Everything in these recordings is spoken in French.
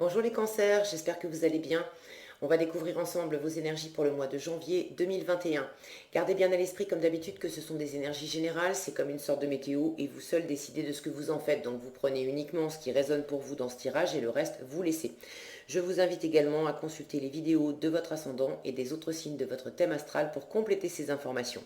Bonjour les cancers, j'espère que vous allez bien. On va découvrir ensemble vos énergies pour le mois de janvier 2021. Gardez bien à l'esprit comme d'habitude que ce sont des énergies générales, c'est comme une sorte de météo et vous seul décidez de ce que vous en faites. Donc vous prenez uniquement ce qui résonne pour vous dans ce tirage et le reste vous laissez. Je vous invite également à consulter les vidéos de votre ascendant et des autres signes de votre thème astral pour compléter ces informations.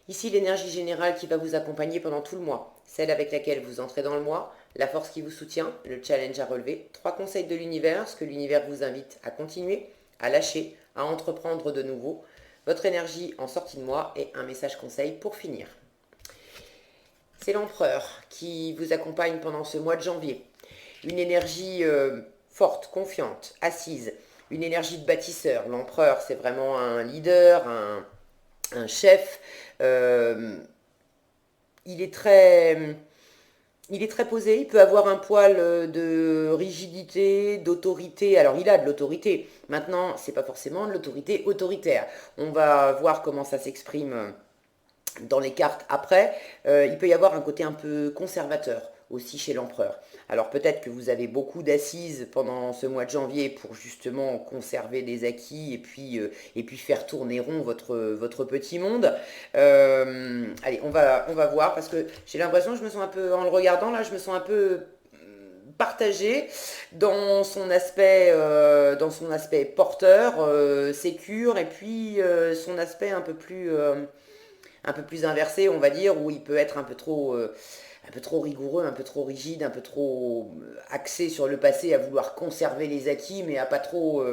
Ici l'énergie générale qui va vous accompagner pendant tout le mois, celle avec laquelle vous entrez dans le mois, la force qui vous soutient, le challenge à relever, 3 conseils de l'univers, ce que l'univers vous invite à continuer, à lâcher, à entreprendre de nouveau, votre énergie en sortie de mois et un message conseil pour finir. C'est l'empereur qui vous accompagne pendant ce mois de janvier. Une énergie forte, confiante, assise, une énergie de bâtisseur. L'empereur, c'est vraiment un leader, un chef. Euh, il est très il est très posé, il peut avoir un poil de rigidité, d'autorité. Alors il a de l'autorité. Maintenant, c'est pas forcément de l'autorité autoritaire. On va voir comment ça s'exprime dans les cartes après. Il peut y avoir un côté un peu conservateur aussi chez l'empereur. Alors peut-être que vous avez beaucoup d'assises pendant ce mois de janvier pour justement conserver des acquis et puis faire tourner rond votre petit monde. Allez, on va voir parce que j'ai l'impression, je me sens un peu, en le regardant là, je me sens un peu partagé dans son aspect porteur, sécure, et puis son aspect un peu plus inversé, on va dire, où il peut être un peu trop rigoureux, un peu trop rigide, un peu trop axé sur le passé, à vouloir conserver les acquis, mais à pas trop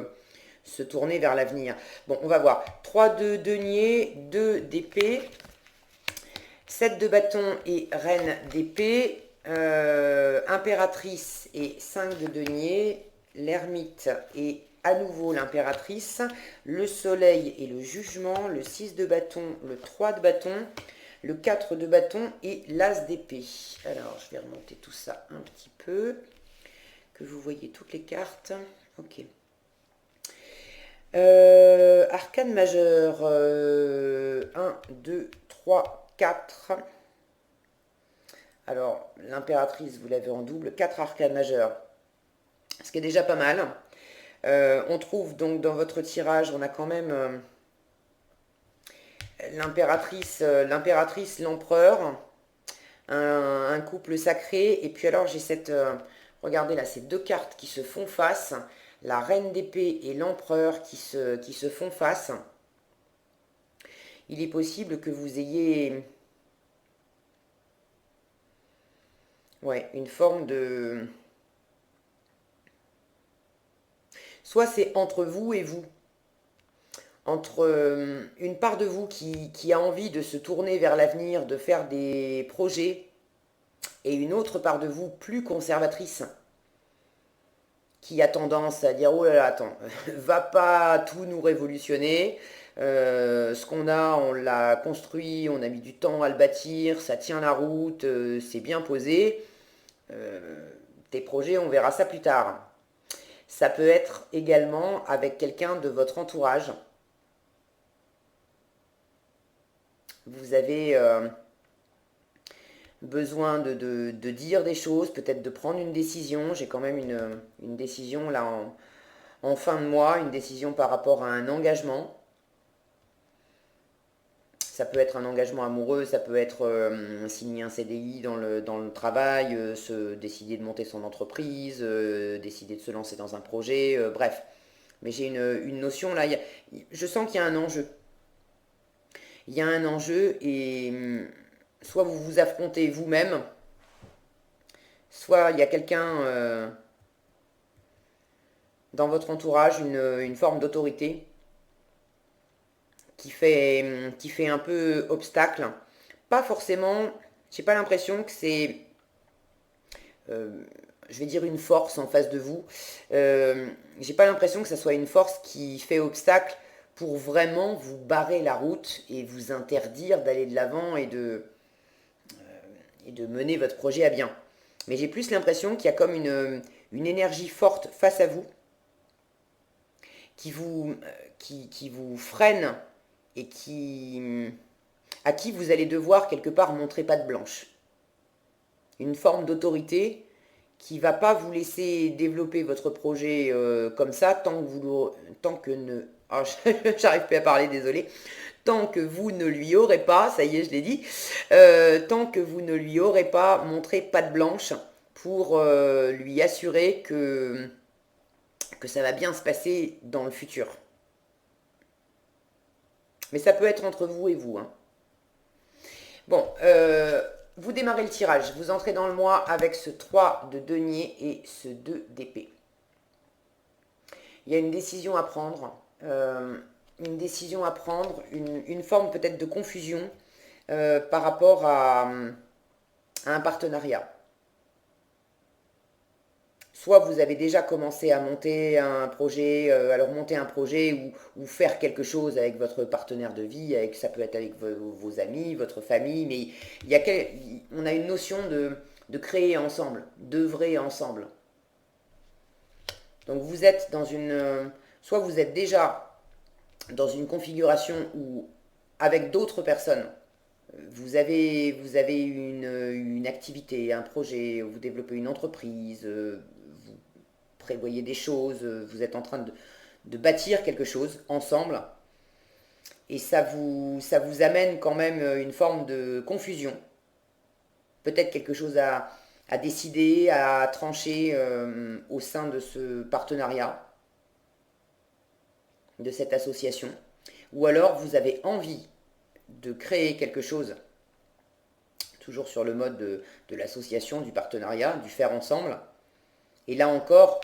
se tourner vers l'avenir. Bon, on va voir. 3 de denier, 2 d'épée, 7 de bâton et reine d'épée, impératrice et 5 de denier, l'ermite et à nouveau l'impératrice, le soleil et le jugement, le 6 de bâton, le 3 de bâton, le 4 de bâton et l'as d'épée. Alors, je vais remonter tout ça un petit peu, que vous voyez toutes les cartes. Ok. Arcane majeur, 1, 2, 3, 4. Alors, l'impératrice, vous l'avez en double, 4 arcanes majeurs, ce qui est déjà pas mal. On trouve donc dans votre tirage, on a quand même l'impératrice, l'empereur, un couple sacré, et puis alors j'ai regardez là, ces deux cartes qui se font face, la reine d'épée et l'empereur qui se font face. Il est possible que vous ayez une forme de... Soit c'est entre vous et vous, entre une part de vous qui a envie de se tourner vers l'avenir, de faire des projets, et une autre part de vous plus conservatrice, qui a tendance à dire, oh là là, attends, va pas tout nous révolutionner. Ce qu'on a, on l'a construit, on a mis du temps à le bâtir, ça tient la route, c'est bien posé. Tes projets, on verra ça plus tard. Ça peut être également avec quelqu'un de votre entourage. Vous avez besoin de dire des choses, peut-être de prendre une décision. J'ai quand même une décision là en fin de mois, une décision par rapport à un engagement. Ça peut être un engagement amoureux, ça peut être signer un CDI dans le travail, décider de monter son entreprise, décider de se lancer dans un projet, bref. Mais j'ai une notion là, je sens qu'il y a un enjeu. Il y a un enjeu et soit vous vous affrontez vous-même, soit il y a quelqu'un dans votre entourage, une forme d'autorité qui fait un peu obstacle. Pas forcément, j'ai pas l'impression que c'est, euh, je vais dire une force en face de vous. J'ai pas l'impression que ça soit une force qui fait obstacle pour vraiment vous barrer la route et vous interdire d'aller de l'avant et de mener votre projet à bien. Mais j'ai plus l'impression qu'il y a comme une énergie forte face à vous qui vous freine et à qui vous allez devoir quelque part montrer patte blanche. Une forme d'autorité qui va pas vous laisser développer votre projet comme ça tant que ne... Ah, j'arrive plus à parler, désolé. Tant que vous ne lui aurez pas, ça y est, je l'ai dit, tant que vous ne lui aurez pas montré patte blanche pour lui assurer que ça va bien se passer dans le futur. Mais ça peut être entre vous et vous, hein. Bon, vous démarrez le tirage. Vous entrez dans le mois avec ce 3 de denier et ce 2 d'épée. Il y a une décision à prendre. Une forme peut-être de confusion par rapport à un partenariat. Soit vous avez déjà commencé à monter un projet, ou faire quelque chose avec votre partenaire de vie, ça peut être avec vos amis, votre famille, mais on a une notion de créer ensemble, d'œuvrer ensemble. Donc vous êtes soit vous êtes déjà dans une configuration où, avec d'autres personnes, vous avez une activité, un projet, vous développez une entreprise, vous prévoyez des choses, vous êtes en train de bâtir quelque chose ensemble, et ça vous amène quand même une forme de confusion. Peut-être quelque chose à décider, à trancher au sein de ce partenariat, de cette association. Ou alors vous avez envie de créer quelque chose, toujours sur le mode de l'association, du partenariat, du faire ensemble. Et là encore,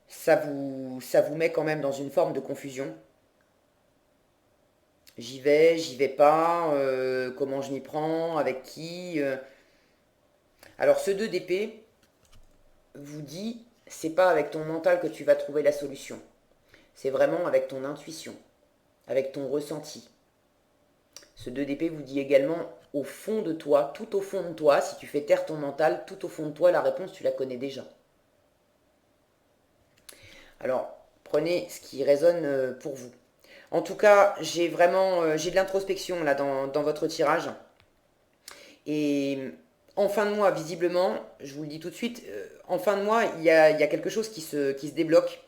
ça vous met quand même dans une forme de confusion. J'y vais pas, comment je m'y prends, avec qui. Alors ce 2 d'épée vous dit, c'est pas avec ton mental que tu vas trouver la solution. C'est vraiment avec ton intuition, avec ton ressenti. Ce 2 d'épée vous dit également, au fond de toi, tout au fond de toi, si tu fais taire ton mental, tout au fond de toi, la réponse, tu la connais déjà. Alors, prenez ce qui résonne pour vous. En tout cas, j'ai de l'introspection là dans votre tirage. Et en fin de mois, visiblement, je vous le dis tout de suite, en fin de mois, il y a quelque chose qui se débloque.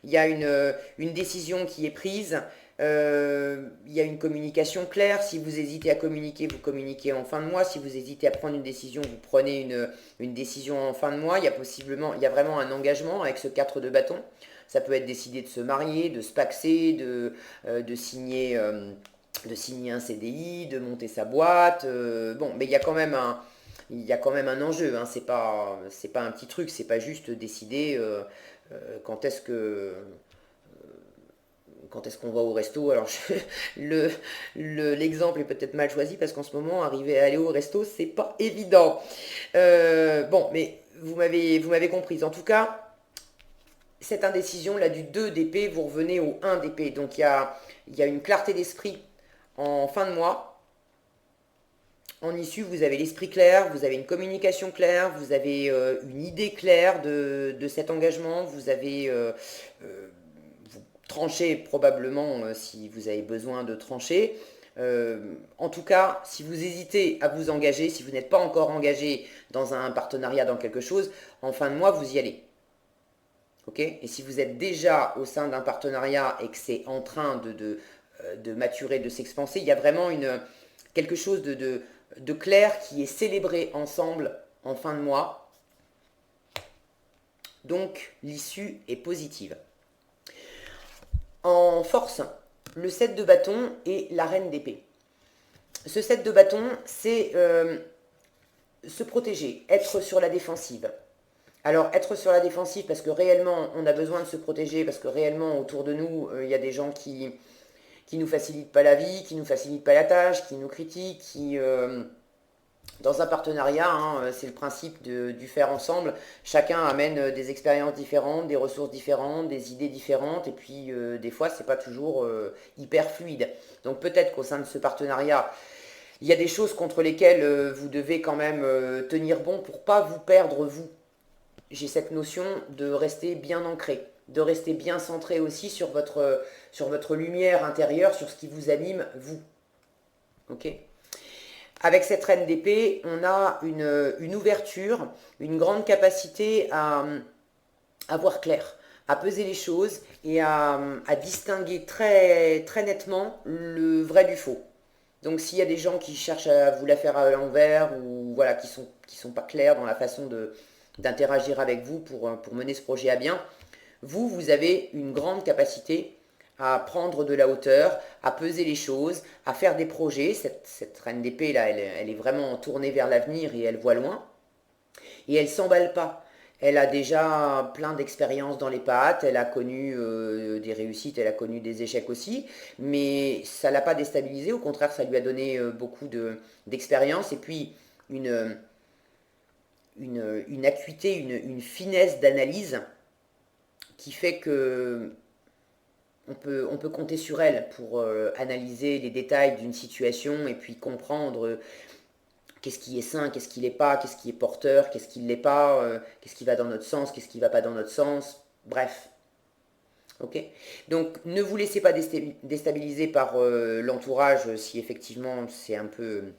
Il y a une décision qui est prise. Il y a une communication claire. Si vous hésitez à communiquer, vous communiquez en fin de mois. Si vous hésitez à prendre une décision, vous prenez une décision en fin de mois. Il y a vraiment un engagement avec ce 4 de bâton. Ça peut être décidé de se marier, de se paxer, de signer un CDI, de monter sa boîte. Bon, mais il y a quand même un enjeu, hein. C'est pas un petit truc. C'est pas juste décider quand est-ce qu'on va au resto. Alors l'exemple est peut-être mal choisi parce qu'en ce moment, arriver à aller au resto, c'est pas évident. Bon, mais vous m'avez comprise. En tout cas, cette indécision là du 2 d'épée, vous revenez au 1 d'épée. Donc il y a une clarté d'esprit en fin de mois. En issue, vous avez l'esprit clair, vous avez une communication claire, vous avez une idée claire de cet engagement, vous tranchez probablement si vous avez besoin de trancher. En tout cas, si vous hésitez à vous engager, si vous n'êtes pas encore engagé dans un partenariat, dans quelque chose, en fin de mois, vous y allez. Okay, et si vous êtes déjà au sein d'un partenariat et que c'est en train de maturer, de s'expanser, il y a vraiment quelque chose de clair qui est célébré ensemble en fin de mois. Donc l'issue est positive. En force, le 7 de bâton et la reine d'épée. Ce 7 de bâton, c'est se protéger, être sur la défensive. Alors, être sur la défensive parce que réellement, on a besoin de se protéger, parce que réellement, autour de nous, il y a des gens qui nous facilitent pas la vie, qui nous facilitent pas la tâche, qui nous critiquent, dans un partenariat, hein, c'est le principe du faire ensemble. Chacun amène des expériences différentes, des ressources différentes, des idées différentes, et puis des fois, c'est pas toujours hyper fluide. Donc peut-être qu'au sein de ce partenariat, il y a des choses contre lesquelles vous devez quand même tenir bon pour pas vous perdre vous. J'ai cette notion de rester bien ancré, de rester bien centré aussi sur votre lumière intérieure, sur ce qui vous anime, vous. Ok ? avec cette reine d'épée, on a une ouverture, une grande capacité à voir clair, à peser les choses et à distinguer très, très nettement le vrai du faux. Donc s'il y a des gens qui cherchent à vous la faire à l'envers ou voilà, qui sont pas clairs dans la façon d'interagir avec vous pour mener ce projet à bien, vous avez une grande capacité à prendre de la hauteur, à peser les choses, à faire des projets. Cette reine d'épée là, elle est vraiment tournée vers l'avenir et elle voit loin. Et elle s'emballe pas. Elle a déjà plein d'expériences dans les pattes, elle a connu des réussites, elle a connu des échecs aussi, mais ça ne l'a pas déstabilisée, au contraire, ça lui a donné beaucoup d'expérience et puis une, une acuité, une finesse d'analyse qui fait que on peut compter sur elle pour analyser les détails d'une situation et puis comprendre qu'est-ce qui est sain, qu'est-ce qui l'est pas, qu'est-ce qui est porteur, qu'est-ce qui ne l'est pas, qu'est-ce qui va dans notre sens, qu'est-ce qui ne va pas dans notre sens, bref. Ok. Donc ne vous laissez pas déstabiliser par l'entourage si effectivement c'est un peu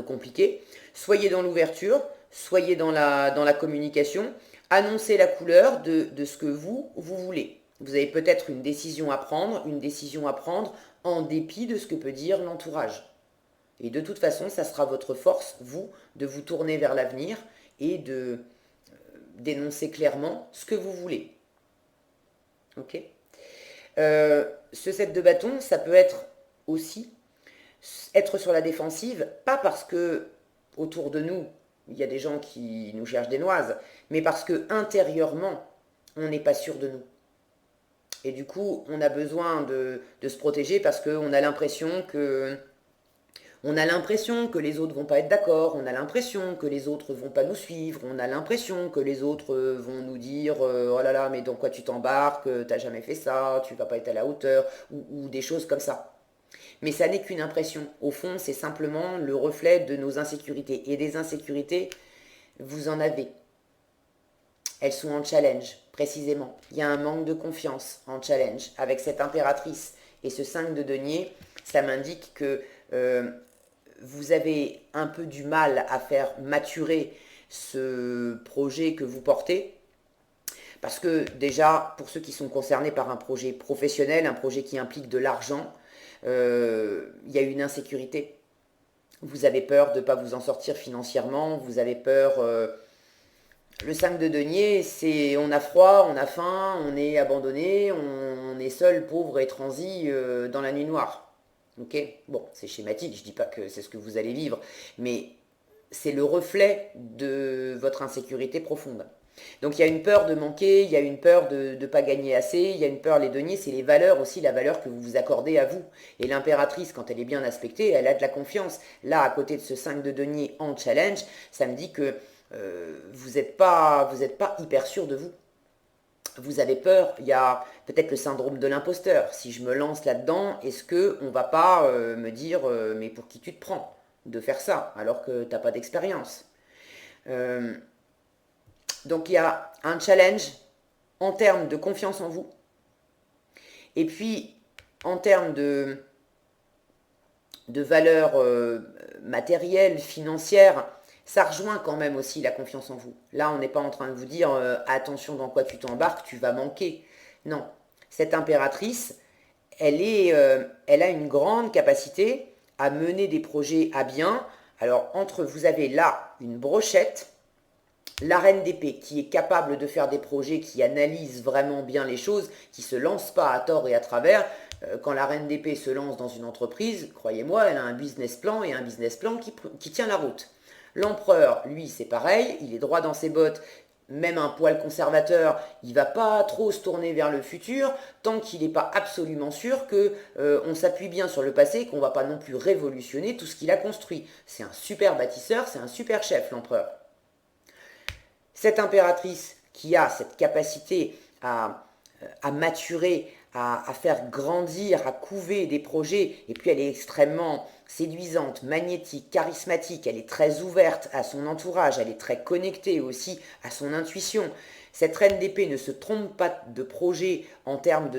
compliqué. Soyez dans l'ouverture, soyez dans la communication, annoncez la couleur de ce que vous voulez. Vous avez peut-être une décision à prendre en dépit de ce que peut dire l'entourage. Et de toute façon, ça sera votre force, vous, de vous tourner vers l'avenir et de dénoncer clairement ce que vous voulez. Ok. Ce set de bâton, ça peut être aussi être sur la défensive, pas parce que autour de nous, il y a des gens qui nous cherchent des noises, mais parce que intérieurement, on n'est pas sûr de nous. Et du coup, on a besoin de se protéger parce qu'on a l'impression que les autres vont pas être d'accord, on a l'impression que les autres vont pas nous suivre, on a l'impression que les autres vont nous dire oh là là, mais dans quoi tu t'embarques, t'as jamais fait ça, tu vas pas être à la hauteur, ou des choses comme ça. Mais ça n'est qu'une impression. Au fond, c'est simplement le reflet de nos insécurités. Et des insécurités, vous en avez. Elles sont en challenge, précisément. Il y a un manque de confiance en challenge. Avec cette impératrice et ce 5 de denier, ça m'indique que vous avez un peu du mal à faire maturer ce projet que vous portez. Parce que déjà, pour ceux qui sont concernés par un projet professionnel, un projet qui implique de l'argent, il y a une insécurité. Vous avez peur de ne pas vous en sortir financièrement, vous avez peur... le 5 de denier, c'est on a froid, on a faim, on est abandonné, on est seul, pauvre et transi dans la nuit noire. Ok. Bon, c'est schématique, je dis pas que c'est ce que vous allez vivre, mais c'est le reflet de votre insécurité profonde. Donc il y a une peur de manquer, il y a une peur de ne pas gagner assez, il y a une peur, les deniers, c'est les valeurs aussi, la valeur que vous vous accordez à vous. Et l'impératrice, quand elle est bien aspectée, elle a de la confiance. Là, à côté de ce 5 de denier en challenge, ça me dit que vous n'êtes pas hyper sûr de vous. Vous avez peur, il y a peut-être le syndrome de l'imposteur. Si je me lance là-dedans, est-ce qu'on ne va pas me dire mais pour qui tu te prends de faire ça alors que tu n'as pas d'expérience. Donc il y a un challenge en termes de confiance en vous et puis en termes de valeur matérielle, financière. Ça rejoint quand même aussi la confiance en vous. Là, on n'est pas en train de vous dire attention dans quoi tu t'embarques, tu vas manquer. Non, cette impératrice, elle a une grande capacité à mener des projets à bien. Alors, vous avez là une brochette, la reine d'épée qui est capable de faire des projets, qui analyse vraiment bien les choses, qui ne se lance pas à tort et à travers. Quand la reine d'épée se lance dans une entreprise, croyez-moi, elle a un business plan et un business plan qui tient la route. L'empereur, lui, c'est pareil, il est droit dans ses bottes, même un poil conservateur, il va pas trop se tourner vers le futur tant qu'il n'est pas absolument sûr qu'on s'appuie bien sur le passé et qu'on ne va pas non plus révolutionner tout ce qu'il a construit. C'est un super bâtisseur, c'est un super chef, l'empereur. Cette impératrice qui a cette capacité à maturer, à faire grandir, à couver des projets, et puis elle est extrêmement séduisante, magnétique, charismatique, elle est très ouverte à son entourage, elle est très connectée aussi à son intuition. Cette reine d'épée ne se trompe pas de projet en termes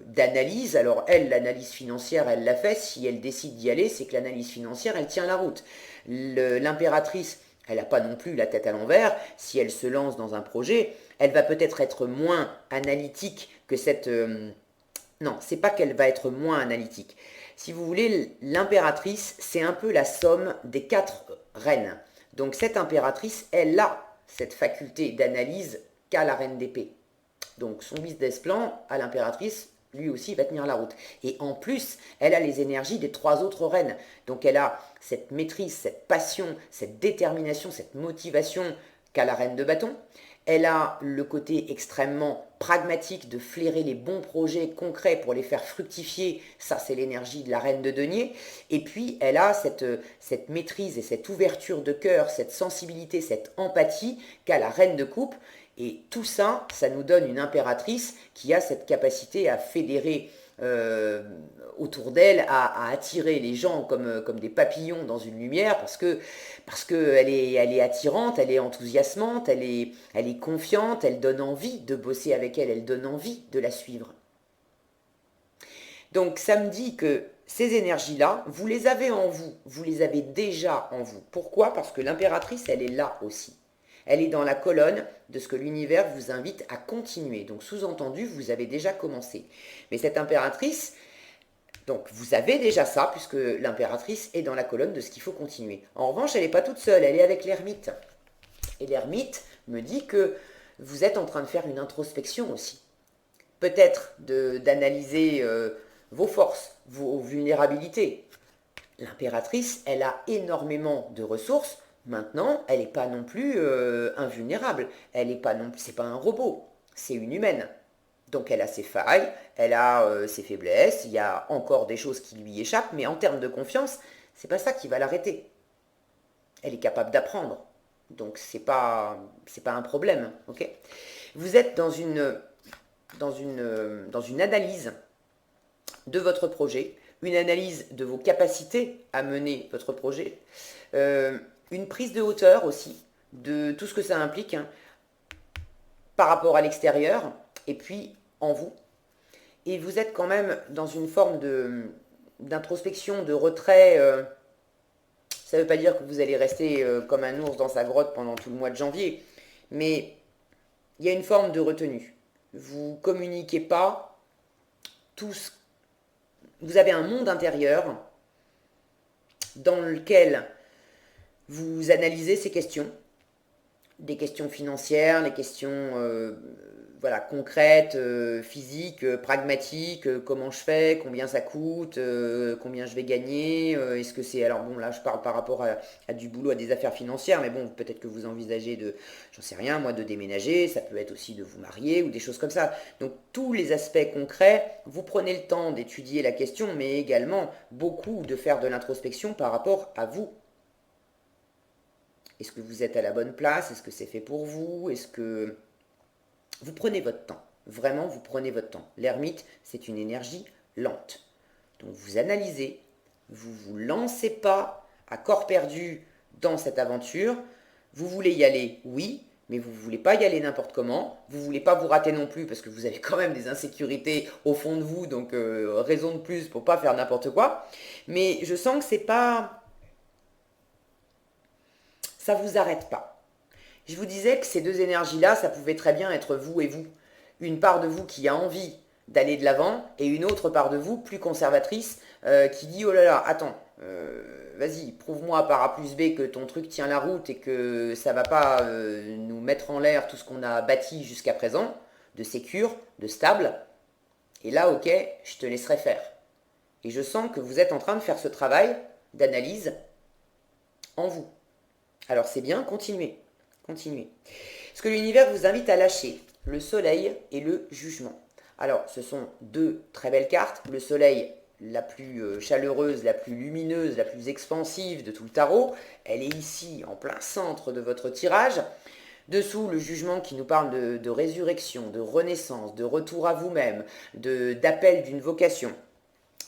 d'analyse. Alors elle, l'analyse financière, elle l'a fait. Si elle décide d'y aller, c'est que l'analyse financière, elle tient la route. L'impératrice, elle n'a pas non plus la tête à l'envers. Si elle se lance dans un projet, elle va peut-être être moins analytique que cette... non, c'est pas qu'elle va être moins analytique. Si vous voulez, l'impératrice, c'est un peu la somme des 4 reines. Donc cette impératrice, elle a cette faculté d'analyse qu'a la reine d'épée. Donc son business plan à l'impératrice, lui aussi, va tenir la route. Et en plus, elle a les énergies des 3 autres reines. Donc elle a cette maîtrise, cette passion, cette détermination, cette motivation qu'a la reine de bâton. Elle a le côté extrêmement pragmatique de flairer les bons projets concrets pour les faire fructifier. Ça, c'est l'énergie de la reine de denier. Et puis, elle a cette maîtrise et cette ouverture de cœur, cette sensibilité, cette empathie qu'a la reine de coupe. Et tout ça, ça nous donne une impératrice qui a cette capacité à fédérer autour d'elle, à attirer les gens comme des papillons dans une lumière, parce que elle est attirante, elle est enthousiasmante, elle est confiante, elle donne envie de bosser avec elle, elle donne envie de la suivre. Donc ça me dit que ces énergies-là, vous les avez en vous, vous les avez déjà en vous. Pourquoi? Parce que l'impératrice, elle est là aussi. Elle est dans la colonne de ce que l'univers vous invite à continuer. Donc sous-entendu, vous avez déjà commencé. Mais cette impératrice, donc vous avez déjà ça, puisque l'impératrice est dans la colonne de ce qu'il faut continuer. En revanche, elle n'est pas toute seule, elle est avec l'ermite. Et l'ermite me dit que vous êtes en train de faire une introspection aussi. Peut-être d'analyser vos forces, vos vulnérabilités. L'impératrice, elle a énormément de ressources. Maintenant, elle n'est pas non plus invulnérable. Elle n'est pas non plus, c'est pas un robot, c'est une humaine. Donc elle a ses failles, elle a ses faiblesses, il y a encore des choses qui lui échappent, mais en termes de confiance, c'est pas ça qui va l'arrêter. Elle est capable d'apprendre, donc c'est pas un problème, ok? Vous êtes dans une analyse de votre projet, une analyse de vos capacités à mener votre projet, une prise de hauteur aussi de tout ce que ça implique hein, par rapport à l'extérieur et puis en vous. Et vous êtes quand même dans une forme d'introspection, de retrait. Ça ne veut pas dire que vous allez rester comme un ours dans sa grotte pendant tout le mois de janvier, mais il y a une forme de retenue. Vous ne communiquez pas tous. Vous avez un monde intérieur dans lequel vous analysez ces questions, des questions financières, les questions voilà, concrètes, physiques, pragmatiques, comment je fais, combien ça coûte, combien je vais gagner, est-ce que c'est... Alors bon, là je parle par rapport à du boulot, à des affaires financières, mais bon, peut-être que vous envisagez de, j'en sais rien, moi, de déménager, ça peut être aussi de vous marier ou des choses comme ça. Donc tous les aspects concrets, vous prenez le temps d'étudier la question, mais également beaucoup de faire de l'introspection par rapport à vous. Est-ce que vous êtes à la bonne place? Est-ce que c'est fait pour vous? Est-ce que... Vous prenez votre temps. Vraiment, vous prenez votre temps. L'ermite, c'est une énergie lente. Donc vous analysez, vous ne vous lancez pas à corps perdu dans cette aventure. Vous voulez y aller, oui, mais vous ne voulez pas y aller n'importe comment. Vous ne voulez pas vous rater non plus parce que vous avez quand même des insécurités au fond de vous, donc raison de plus pour ne pas faire n'importe quoi. Mais je sens que c'est pas... ça ne vous arrête pas. Je vous disais que ces deux énergies-là, ça pouvait très bien être vous et vous. Une part de vous qui a envie d'aller de l'avant et une autre part de vous plus conservatrice qui dit « Oh là là, attends, vas-y, prouve-moi par A plus B que ton truc tient la route et que ça ne va pas nous mettre en l'air tout ce qu'on a bâti jusqu'à présent, de sécure, de stable. Et là, ok, je te laisserai faire. » Et je sens que vous êtes en train de faire ce travail d'analyse en vous. Alors c'est bien, continuez. Continuez. Ce que l'univers vous invite à lâcher, le soleil et le jugement. Alors, ce sont deux très belles cartes. Le soleil, la plus chaleureuse, la plus lumineuse, la plus expansive de tout le tarot. Elle est ici, en plein centre de votre tirage. Dessous, le jugement qui nous parle de résurrection, de renaissance, de retour à vous-même, d'appel d'une vocation.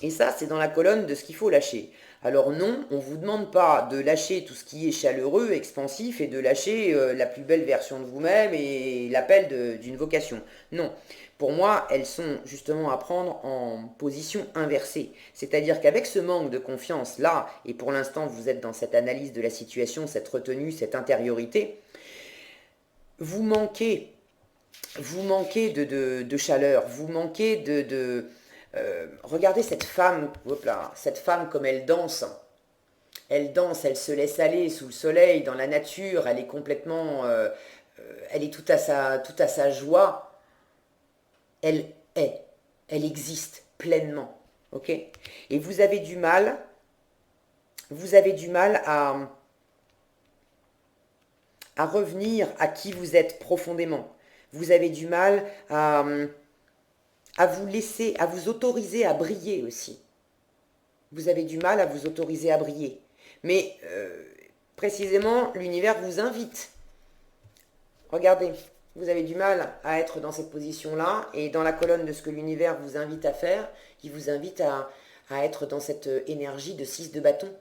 Et ça, c'est dans la colonne de ce qu'il faut lâcher. Alors non, on ne vous demande pas de lâcher tout ce qui est chaleureux, expansif, et de lâcher la plus belle version de vous-même et l'appel d'une vocation. Non. Pour moi, elles sont justement à prendre en position inversée. C'est-à-dire qu'avec ce manque de confiance là, et pour l'instant vous êtes dans cette analyse de la situation, cette retenue, cette intériorité, vous manquez, de chaleur, vous manquez regardez cette femme, hop là, cette femme comme elle danse. Elle danse, elle se laisse aller sous le soleil, dans la nature, elle est complètement... elle est toute à sa joie. Elle est, elle existe pleinement. Ok. Et vous avez du mal à revenir à qui vous êtes profondément. Vous avez du mal à vous laisser, à vous autoriser à briller aussi. Vous avez du mal à vous autoriser à briller. Mais précisément, l'univers vous invite. Regardez, vous avez du mal à être dans cette position-là, et dans la colonne de ce que l'univers vous invite à faire, il vous invite à être dans cette énergie de 6 de bâton.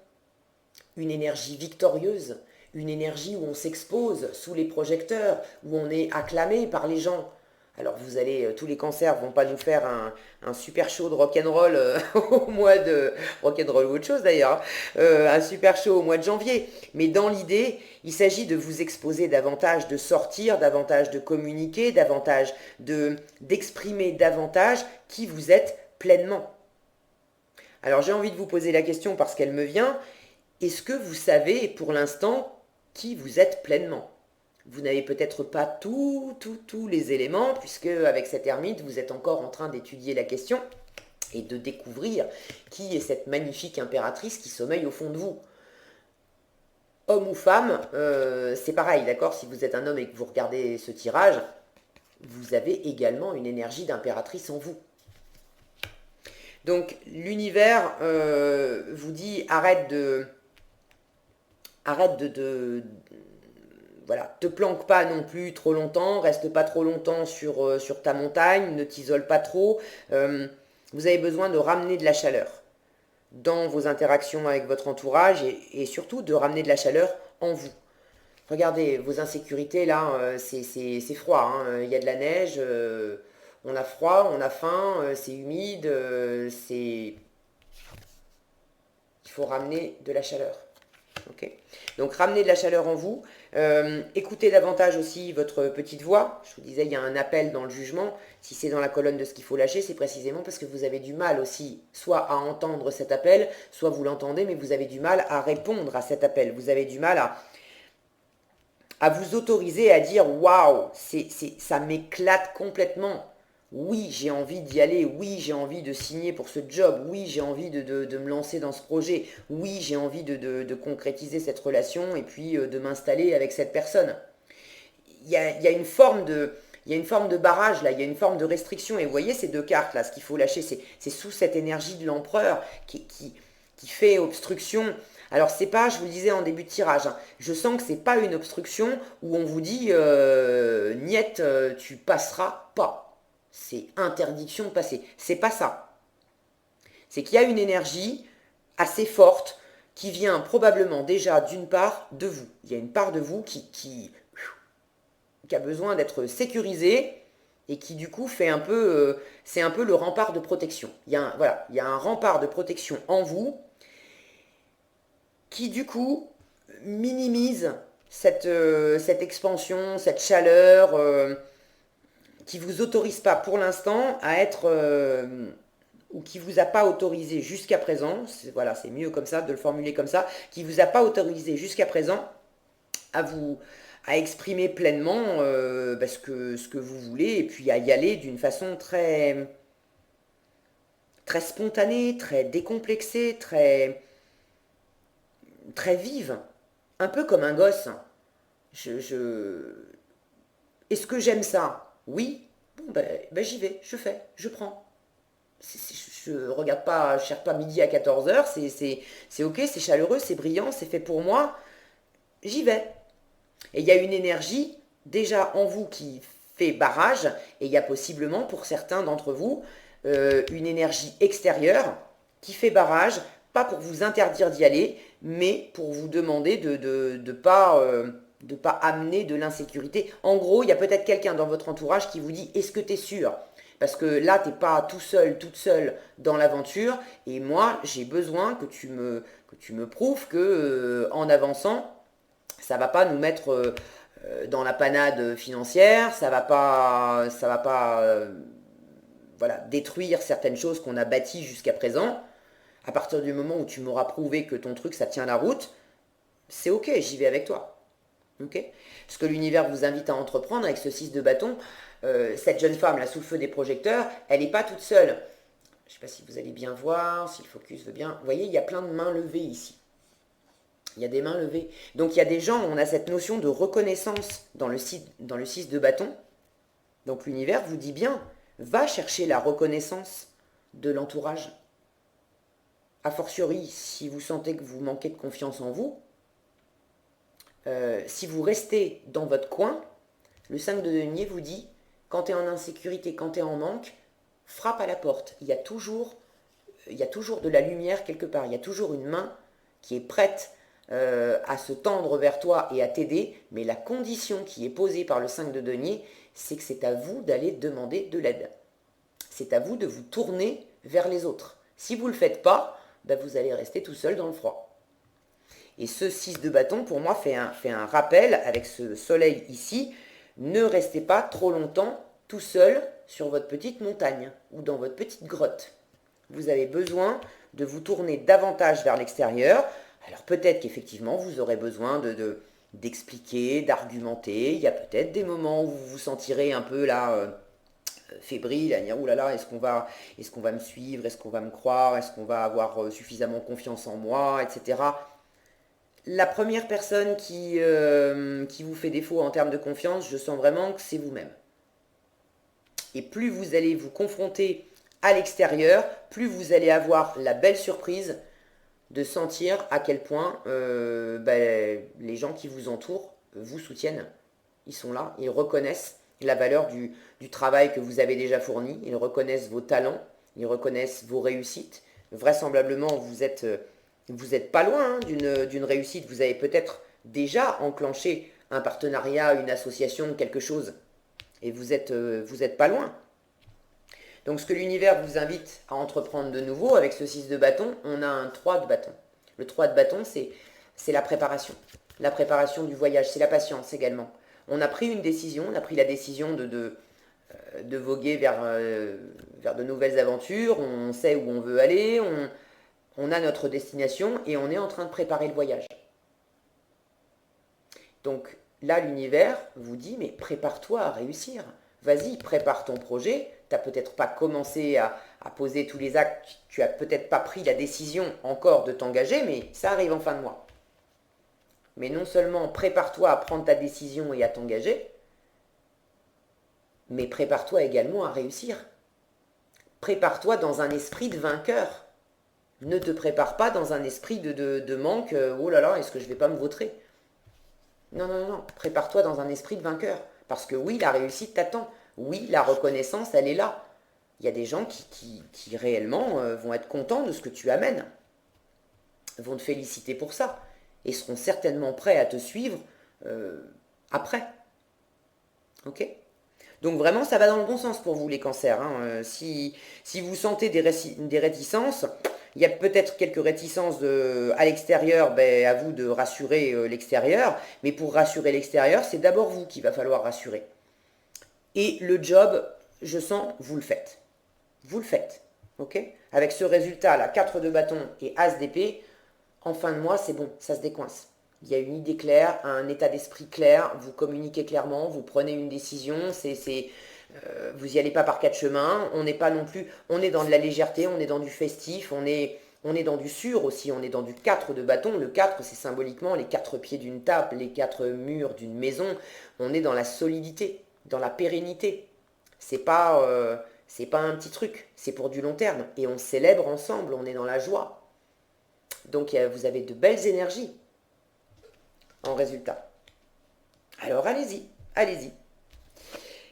Une énergie victorieuse, une énergie où on s'expose sous les projecteurs, où on est acclamé par les gens. Alors vous allez, tous les cancers vont pas nous faire un super show de rock'n'roll au mois de... rock'n'roll ou autre chose d'ailleurs, un super show au mois de janvier. Mais dans l'idée, il s'agit de vous exposer davantage, de sortir davantage, de communiquer davantage, d'exprimer davantage qui vous êtes pleinement. Alors j'ai envie de vous poser la question parce qu'elle me vient. Est-ce que vous savez pour l'instant qui vous êtes pleinement ? Vous n'avez peut-être pas tous les éléments, puisque avec cet ermite, vous êtes encore en train d'étudier la question et de découvrir qui est cette magnifique impératrice qui sommeille au fond de vous. Homme ou femme, c'est pareil, d'accord ? Si vous êtes un homme et que vous regardez ce tirage, vous avez également une énergie d'impératrice en vous. Donc l'univers vous dit arrête de voilà, te planque pas non plus trop longtemps, reste pas trop longtemps sur ta montagne, ne t'isole pas trop. Vous avez besoin de ramener de la chaleur dans vos interactions avec votre entourage et surtout de ramener de la chaleur en vous. Regardez, vos insécurités là, c'est froid, hein. Il y a de la neige, on a froid, on a faim, c'est humide, il faut ramener de la chaleur. Okay. Donc ramenez de la chaleur en vous, écoutez davantage aussi votre petite voix. Je vous disais, il y a un appel dans le jugement. Si c'est dans la colonne de ce qu'il faut lâcher, c'est précisément parce que vous avez du mal aussi, soit à entendre cet appel, soit vous l'entendez, mais vous avez du mal à répondre à cet appel. Vous avez du mal à vous autoriser à dire « Waouh, ça m'éclate complètement ». Oui, j'ai envie d'y aller. Oui, j'ai envie de signer pour ce job. Oui, j'ai envie de me lancer dans ce projet. Oui, j'ai envie de concrétiser cette relation et puis de m'installer avec cette personne. Il y a une forme de barrage là, il y a une forme de restriction. Et vous voyez ces deux cartes là, ce qu'il faut lâcher, c'est sous cette énergie de l'empereur qui fait obstruction. Alors c'est pas, je vous le disais en début de tirage, hein, je sens que c'est pas une obstruction où on vous dit Niette, tu passeras pas. C'est interdiction de passer. C'est pas ça. C'est qu'il y a une énergie assez forte qui vient probablement déjà d'une part de vous. Il y a une part de vous qui a besoin d'être sécurisée et qui du coup fait un peu, c'est un peu le rempart de protection. Il y a un rempart de protection en vous qui du coup minimise cette expansion, cette chaleur qui vous autorise pas pour l'instant à être ou qui vous a pas autorisé jusqu'à présent, voilà, c'est mieux comme ça de le formuler comme ça, qui vous a pas autorisé jusqu'à présent à exprimer pleinement ce que vous voulez et puis à y aller d'une façon très très spontanée, très décomplexée, très vive, un peu comme un gosse. Est-ce que j'aime ça? Oui. Bon, ben j'y vais, je fais, je prends. Je regarde pas, je cherche pas midi à 14h, c'est ok, c'est chaleureux, c'est brillant, c'est fait pour moi. J'y vais. Et il y a une énergie déjà en vous qui fait barrage, et il y a possiblement pour certains d'entre vous une énergie extérieure qui fait barrage, pas pour vous interdire d'y aller, mais pour vous demander de pas amener de l'insécurité. En gros, il y a peut-être quelqu'un dans votre entourage qui vous dit, est-ce que tu es sûr? Parce que là, tu n'es pas tout seul, toute seule dans l'aventure, et moi, j'ai besoin que tu me prouves que en avançant, ça va pas nous mettre dans la panade financière, ça va pas voilà, détruire certaines choses qu'on a bâties jusqu'à présent. À partir du moment où tu m'auras prouvé que ton truc, ça tient la route, c'est ok, j'y vais avec toi. Ok. Ce que l'univers vous invite à entreprendre avec ce 6 de bâton, cette jeune femme là sous le feu des projecteurs, elle n'est pas toute seule. Je ne sais pas si vous allez bien voir, si le focus veut bien. Vous voyez, il y a plein de mains levées ici. Il y a des mains levées. Donc il y a des gens, on a cette notion de reconnaissance dans le 6 de bâton. Donc l'univers vous dit bien, va chercher la reconnaissance de l'entourage. A fortiori, si vous sentez que vous manquez de confiance en vous, si vous restez dans votre coin, le 5 de denier vous dit, quand tu es en insécurité, quand tu es en manque, frappe à la porte. Il y a toujours de la lumière quelque part. Il y a toujours une main qui est prête à se tendre vers toi et à t'aider. Mais la condition qui est posée par le 5 de denier, c'est que c'est à vous d'aller demander de l'aide. C'est à vous de vous tourner vers les autres. Si vous ne le faites pas, ben vous allez rester tout seul dans le froid. Et ce 6 de bâton, pour moi, fait un rappel avec ce soleil ici. Ne restez pas trop longtemps tout seul sur votre petite montagne ou dans votre petite grotte. Vous avez besoin de vous tourner davantage vers l'extérieur. Alors peut-être qu'effectivement, vous aurez besoin d'expliquer, d'argumenter. Il y a peut-être des moments où vous vous sentirez un peu là... fébrile, à dire oulala, est-ce qu'on va me suivre, est-ce qu'on va me croire, est-ce qu'on va avoir suffisamment confiance en moi, etc. La première personne qui vous fait défaut en termes de confiance, je sens vraiment que c'est vous-même. Et plus vous allez vous confronter à l'extérieur, plus vous allez avoir la belle surprise de sentir à quel point les gens qui vous entourent vous soutiennent. Ils sont là, ils reconnaissent la valeur du travail que vous avez déjà fourni, ils reconnaissent vos talents, ils reconnaissent vos réussites. Vraisemblablement, vous êtes pas loin d'une réussite. Vous avez peut-être déjà enclenché un partenariat, une association, quelque chose. Et vous êtes pas loin. Donc ce que l'univers vous invite à entreprendre de nouveau, avec ce 6 de bâton, on a un 3 de bâton. Le 3 de bâton, c'est la préparation. La préparation du voyage, c'est la patience également. On a pris une décision, on a pris la décision de voguer vers de nouvelles aventures, on sait où on veut aller, on a notre destination et on est en train de préparer le voyage. Donc là, l'univers vous dit, mais prépare-toi à réussir. Vas-y, prépare ton projet. Tu n'as peut-être pas commencé à poser tous les actes, tu n'as peut-être pas pris la décision encore de t'engager, mais ça arrive en fin de mois. Mais non seulement prépare-toi à prendre ta décision et à t'engager, mais prépare-toi également à réussir. Prépare-toi dans un esprit de vainqueur. Ne te prépare pas dans un esprit de manque, oh là là, est-ce que je ne vais pas me vautrer? Non, non, non, prépare-toi dans un esprit de vainqueur. Parce que oui, la réussite t'attend. Oui, la reconnaissance, elle est là. Il y a des gens qui réellement vont être contents de ce que tu amènes, vont te féliciter pour ça, et seront certainement prêts à te suivre après. Ok? Donc vraiment, ça va dans le bon sens pour vous les cancers. Hein. Si vous sentez des réticences, il y a peut-être quelques réticences à l'extérieur, à vous de rassurer l'extérieur. Mais pour rassurer l'extérieur, c'est d'abord vous qu'il va falloir rassurer. Et le job, je sens, vous le faites. Vous le faites. Ok? Avec ce résultat, là, 4 de bâton et As d'épée, en fin de mois, c'est bon, ça se décoince. Il y a une idée claire, un état d'esprit clair, vous communiquez clairement, vous prenez une décision, vous n'y allez pas par quatre chemins, on n'est pas non plus, on est dans de la légèreté, on est dans du festif, on est dans du sûr aussi, on est dans du 4 de bâton. Le 4, c'est symboliquement les 4 pieds d'une table, les 4 murs d'une maison. On est dans la solidité, dans la pérennité. C'est pas un petit truc, c'est pour du long terme. Et on célèbre ensemble, on est dans la joie. Donc vous avez de belles énergies en résultat. Alors allez-y, allez-y.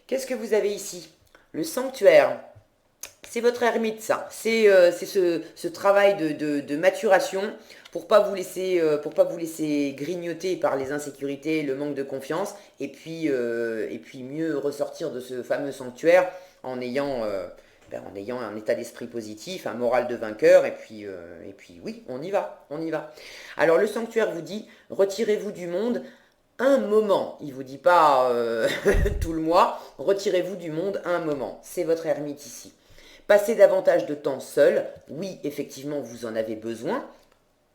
Qu'est-ce que vous avez ici? Le sanctuaire. C'est votre ermite, ça. C'est ce travail de maturation pour pas vous laisser grignoter par les insécurités, le manque de confiance, et puis mieux ressortir de ce fameux sanctuaire en ayant un état d'esprit positif, un moral de vainqueur, et puis oui, on y va, on y va. Alors le sanctuaire vous dit, retirez-vous du monde un moment. Il ne vous dit pas tout le mois, retirez-vous du monde un moment. C'est votre ermite ici. Passez davantage de temps seul. Oui, effectivement, vous en avez besoin.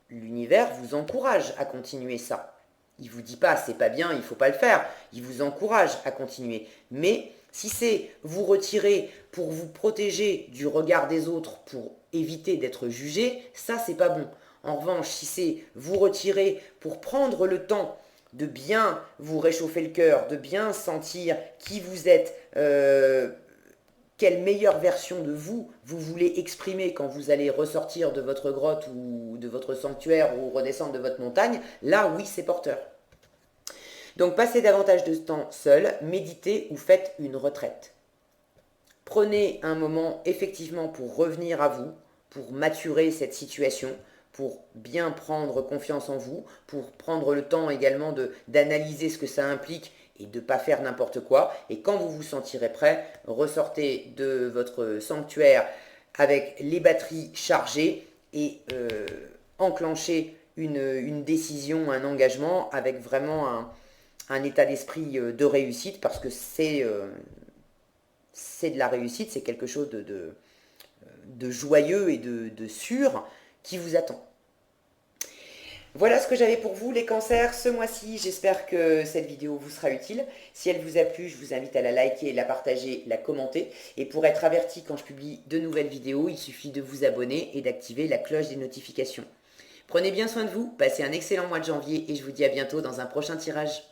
L'univers vous encourage à continuer ça. Il ne vous dit pas, c'est pas bien, il ne faut pas le faire. Il vous encourage à continuer. Mais si c'est vous retirer pour vous protéger du regard des autres, pour éviter d'être jugé, ça, c'est pas bon. En revanche, si c'est vous retirer pour prendre le temps de bien vous réchauffer le cœur, de bien sentir qui vous êtes, quelle meilleure version de vous vous voulez exprimer quand vous allez ressortir de votre grotte ou de votre sanctuaire ou redescendre de votre montagne, là oui c'est porteur. Donc passez davantage de temps seul, méditez ou faites une retraite. Prenez un moment effectivement pour revenir à vous, pour maturer cette situation, pour bien prendre confiance en vous, pour prendre le temps également d'analyser ce que ça implique et de ne pas faire n'importe quoi. Et quand vous vous sentirez prêt, ressortez de votre sanctuaire avec les batteries chargées et enclenchez une décision, un engagement avec vraiment un état d'esprit de réussite, parce que c'est de la réussite, c'est quelque chose de joyeux et de sûr qui vous attend. Voilà ce que j'avais pour vous les cancers ce mois-ci. J'espère que cette vidéo vous sera utile. Si elle vous a plu, je vous invite à la liker, la partager, la commenter. Et pour être averti quand je publie de nouvelles vidéos, il suffit de vous abonner et d'activer la cloche des notifications. Prenez bien soin de vous, passez un excellent mois de janvier et je vous dis à bientôt dans un prochain tirage.